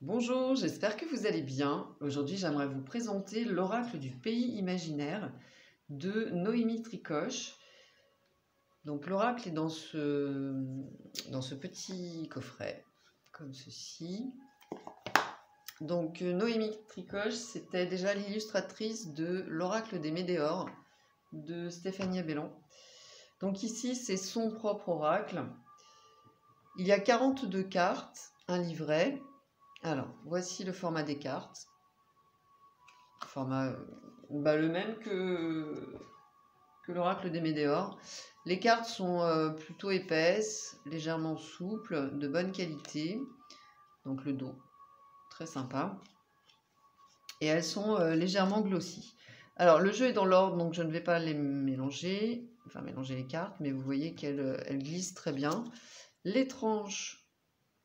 Bonjour, j'espère que vous allez bien. Aujourd'hui, j'aimerais vous présenter l'oracle du pays imaginaire de Noémie Tricoche. Donc l'oracle est dans ce petit coffret, comme ceci. Donc Noémie Tricoche, c'était déjà l'illustratrice de l'oracle des Médéors de Stéphanie Abellon. Donc ici, c'est son propre oracle. Il y a 42 cartes, un livret. Alors, voici le format des cartes. Format le même que l'oracle des Médéors. Les cartes sont plutôt épaisses, légèrement souples, de bonne qualité. Donc le dos, très sympa. Et elles sont légèrement glossy. Alors le jeu est dans l'ordre, donc je ne vais pas les mélanger, enfin mélanger les cartes, mais vous voyez qu'elles glissent très bien. Les tranches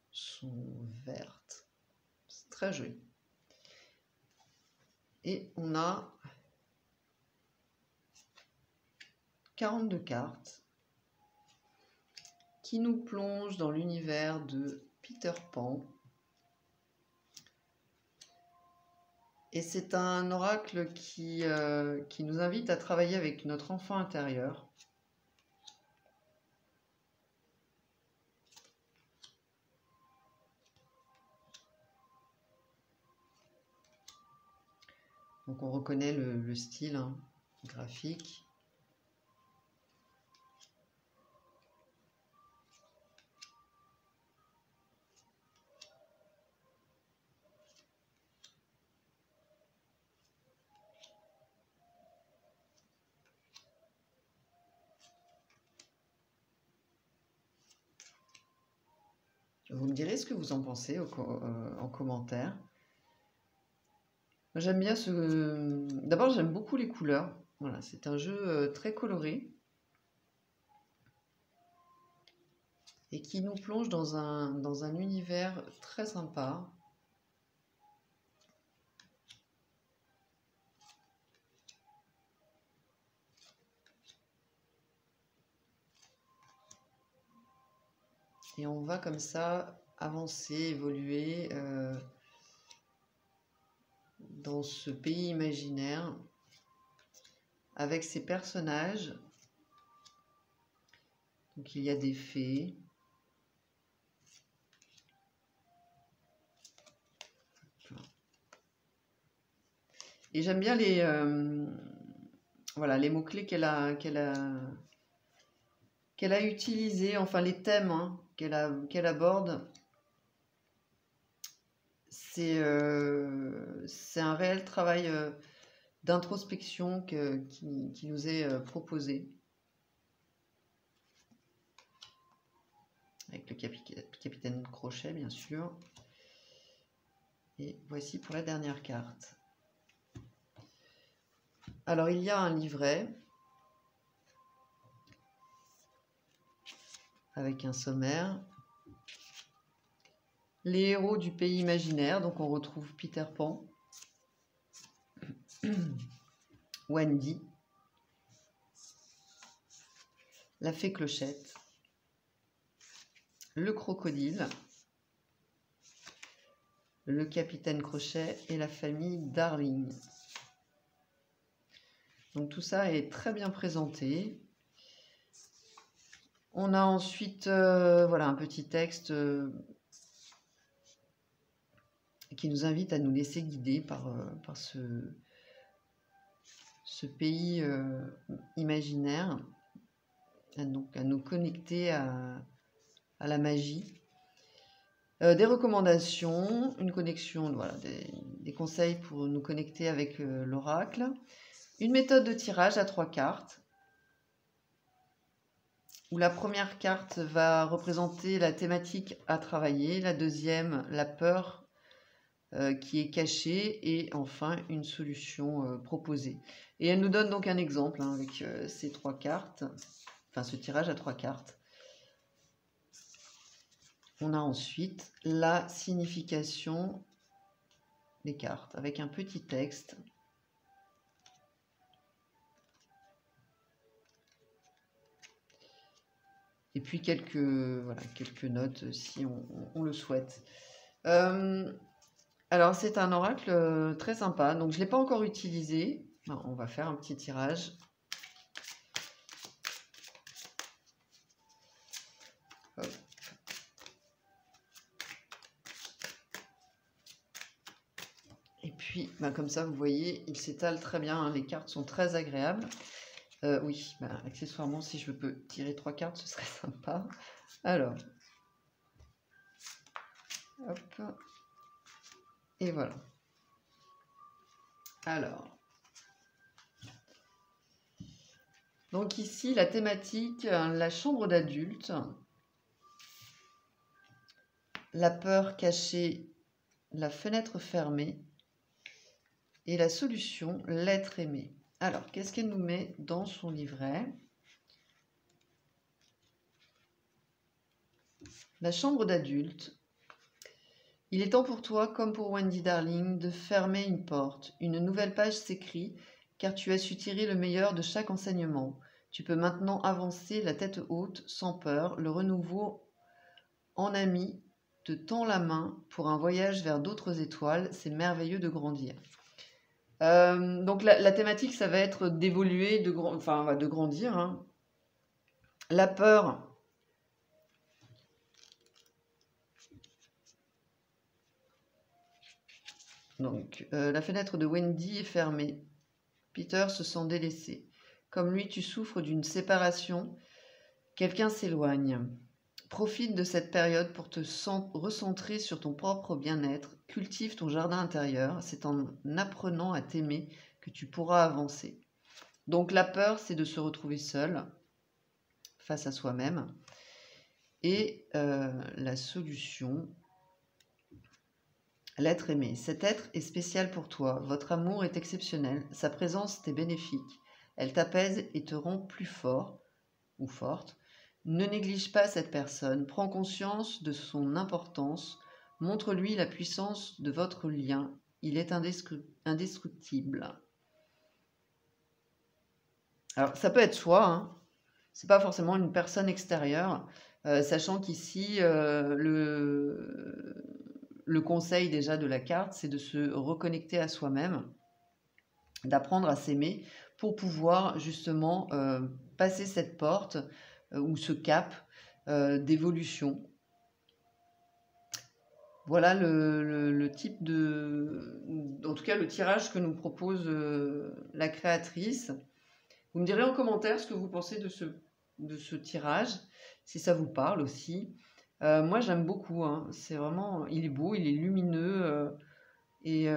sont vertes, c'est très joli. Et on a 42 cartes qui nous plongent dans l'univers de Peter Pan. Et c'est un oracle qui nous invite à travailler avec notre enfant intérieur. Donc on reconnaît le style graphique. Vous me direz ce que vous en pensez en commentaire. J'aime bien ce... D'abord, j'aime beaucoup les couleurs. Voilà, c'est un jeu très coloré et qui nous plonge dans un univers très sympa. Et on va comme ça avancer, évoluer dans ce pays imaginaire avec ces personnages. Donc il y a des fées. Et j'aime bien voilà, les mots-clés qu'elle a utilisés, enfin les thèmes qu'elle aborde. C'est un réel travail d'introspection qui nous est proposé. Avec le capitaine Crochet, bien sûr. Et voici pour la dernière carte. Alors, il y a un livret avec un sommaire. Les héros du pays imaginaire, donc on retrouve Peter Pan, Wendy, la fée Clochette, le crocodile, le capitaine Crochet et la famille Darling. Donc tout ça est très bien présenté. On a ensuite voilà, un petit texte qui nous invite à nous laisser guider par ce pays imaginaire, à nous connecter à la magie. Des recommandations, une connexion, voilà, des conseils pour nous connecter avec l'oracle. Une méthode de tirage à 3 cartes, où la première carte va représenter la thématique à travailler, la deuxième, la peur qui est cachée, et enfin une solution proposée. Et elle nous donne donc un exemple avec ces 3 cartes, enfin ce tirage à 3 cartes. On a ensuite la signification des cartes avec un petit texte. Et puis quelques notes si on le souhaite. Alors, c'est un oracle très sympa. Donc, je ne l'ai pas encore utilisé. Non, on va faire un petit tirage. Hop. Et puis, comme ça, vous voyez, il s'étale très bien. Hein. Les cartes sont très agréables. Oui, accessoirement, si je peux tirer 3 cartes, ce serait sympa. Alors, hop. Et voilà. Alors. Donc ici, la thématique, la chambre d'adulte, la peur cachée, la fenêtre fermée et la solution, l'être aimé. Alors, qu'est-ce qu'elle nous met dans son livret? La chambre d'adulte. Il est temps pour toi, comme pour Wendy Darling, de fermer une porte. Une nouvelle page s'écrit, car tu as su tirer le meilleur de chaque enseignement. Tu peux maintenant avancer la tête haute, sans peur. Le renouveau en ami te tend la main pour un voyage vers d'autres étoiles. C'est merveilleux de grandir. Donc la thématique, ça va être d'évoluer, de grandir. Hein. La peur. Donc, la fenêtre de Wendy est fermée. Peter se sent délaissé. Comme lui, tu souffres d'une séparation. Quelqu'un s'éloigne. Profite de cette période pour te recentrer sur ton propre bien-être. Cultive ton jardin intérieur. C'est en apprenant à t'aimer que tu pourras avancer. Donc la peur, c'est de se retrouver seul face à soi-même. Et la solution, l'être aimé. Cet être est spécial pour toi. Votre amour est exceptionnel. Sa présence t'est bénéfique. Elle t'apaise et te rend plus fort ou forte. Ne néglige pas cette personne. Prends conscience de son importance. Montre-lui la puissance de votre lien. Il est indestructible. Alors, ça peut être soi, hein. C'est pas forcément une personne extérieure, sachant qu'ici, le conseil déjà de la carte, c'est de se reconnecter à soi-même, d'apprendre à s'aimer pour pouvoir justement passer cette porte ou ce cap d'évolution. Voilà le type en tout cas le tirage que nous propose la créatrice. Vous me direz en commentaire ce que vous pensez de ce tirage, si ça vous parle aussi. Moi, j'aime beaucoup. Hein. C'est vraiment, il est beau, il est lumineux. Et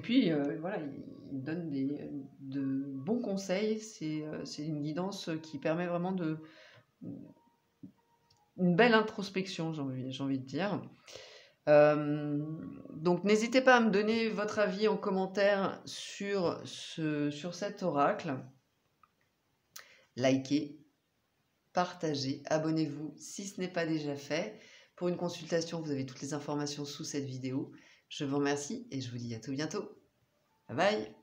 puis, voilà, il donne de bons conseils. C'est une guidance qui permet vraiment une belle introspection, j'ai envie de dire. Donc n'hésitez pas à me donner votre avis en commentaire sur cet oracle. Likez, partagez, abonnez-vous si ce n'est pas déjà fait. Pour une consultation, vous avez toutes les informations sous cette vidéo. Je vous remercie et je vous dis à tout bientôt. Bye bye.